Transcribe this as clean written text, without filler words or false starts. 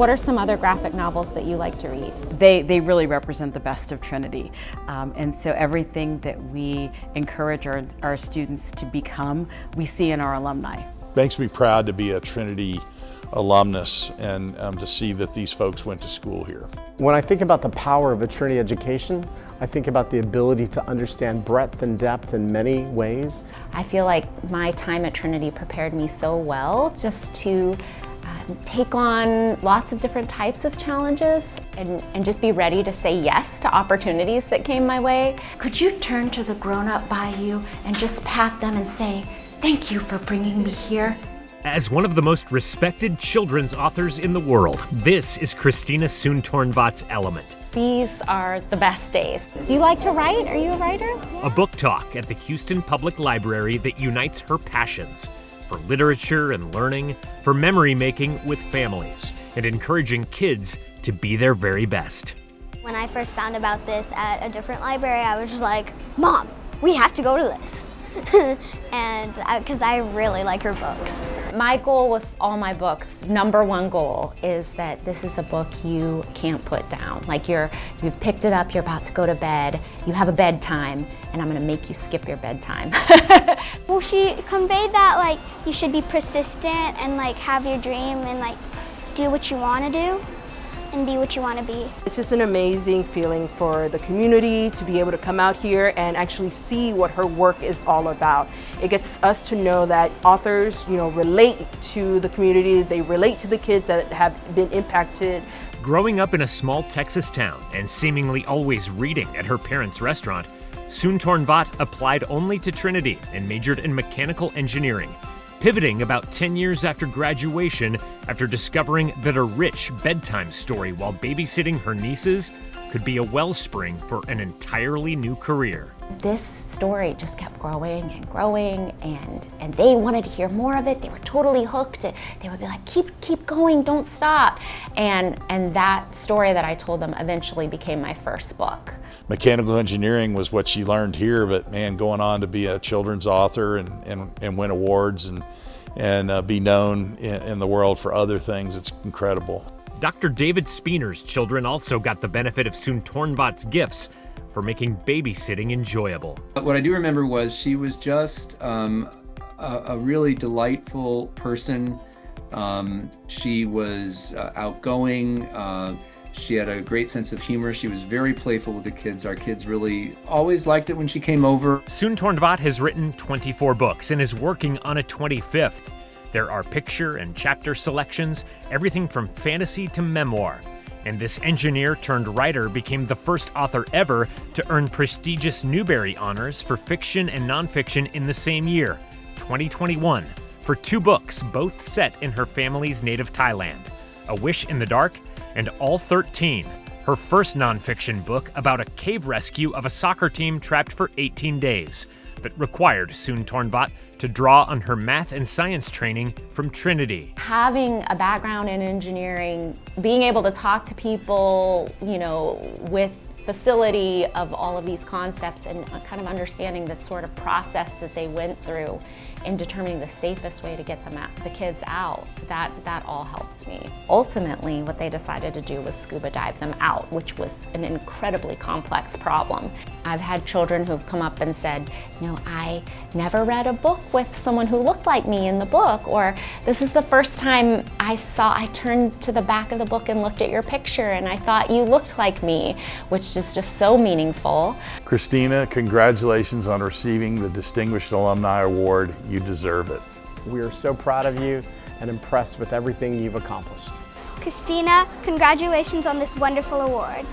What are some other graphic novels that you like to read? They really represent the best of Trinity. And so everything that we encourage our students to become, we see in our alumni. Makes me proud to be a Trinity alumnus and to see that these folks went to school here. When I think about the power of a Trinity education, I think about the ability to understand breadth and depth in many ways. I feel like my time at Trinity prepared me so well just to take on lots of different types of challenges and just be ready to say yes to opportunities that came my way. Could you turn to the grown-up by you and just pat them and say, "Thank you for bringing me here"? As one of the most respected children's authors in the world, this is Christina Soontornvat's Element. These are the best days. Do you like to write? Are you a writer? A book talk at the Houston Public Library that unites her passions for literature and learning, for memory making with families, and encouraging kids to be their very best. When I first found about this at a different library, I was just like, "Mom, we have to go to this." And because I really like her books. My goal with all my books, number one goal, is that this is a book you can't put down. Like you've picked it up, you're about to go to bed, you have a bedtime, and I'm gonna make you skip your bedtime. Well, she conveyed that like you should be persistent and like have your dream and like do what you want to do and be what you want to be. It's just an amazing feeling for the community to be able to come out here and actually see what her work is all about. It gets us to know that authors, relate to the community, they relate to the kids that have been impacted. Growing up in a small Texas town and seemingly always reading at her parents' restaurant, Soontornvat applied only to Trinity and majored in mechanical engineering, pivoting about 10 years after graduation after discovering that a rich bedtime story while babysitting her nieces could be a wellspring for an entirely new career. This story just kept growing and growing, and they wanted to hear more of it. They were totally hooked. They would be like, keep going, don't stop. And that story that I told them eventually became my first book. Mechanical engineering was what she learned here, but man, going on to be a children's author and win awards and be known in the world for other things, it's incredible. Dr. David Speener's children also got the benefit of Soontornvat's gifts for making babysitting enjoyable. What I do remember was she was just a really delightful person. She was outgoing. She had a great sense of humor. She was very playful with the kids. Our kids really always liked it when she came over. Soontornvat has written 24 books and is working on a 25th. There are picture and chapter selections, everything from fantasy to memoir. And this engineer turned writer became the first author ever to earn prestigious Newbery honors for fiction and nonfiction in the same year, 2021, for 2 books, both set in her family's native Thailand, A Wish in the Dark and All 13, her first nonfiction book about a cave rescue of a soccer team trapped for 18 days that required Soontornvat to draw on her math and science training from Trinity. Having a background in engineering, being able to talk to people, with facility of all of these concepts and kind of understanding the sort of process that they went through in determining the safest way to get the kids out, that all helped me. Ultimately, what they decided to do was scuba dive them out, which was an incredibly complex problem. I've had children who've come up and said, I never read a book with someone who looked like me in the book, or this is the first time I turned to the back of the book and looked at your picture and I thought you looked like me, which is just so meaningful. Christina, congratulations on receiving the Distinguished Alumni Award. You deserve it. We are so proud of you and impressed with everything you've accomplished. Christina, congratulations on this wonderful award.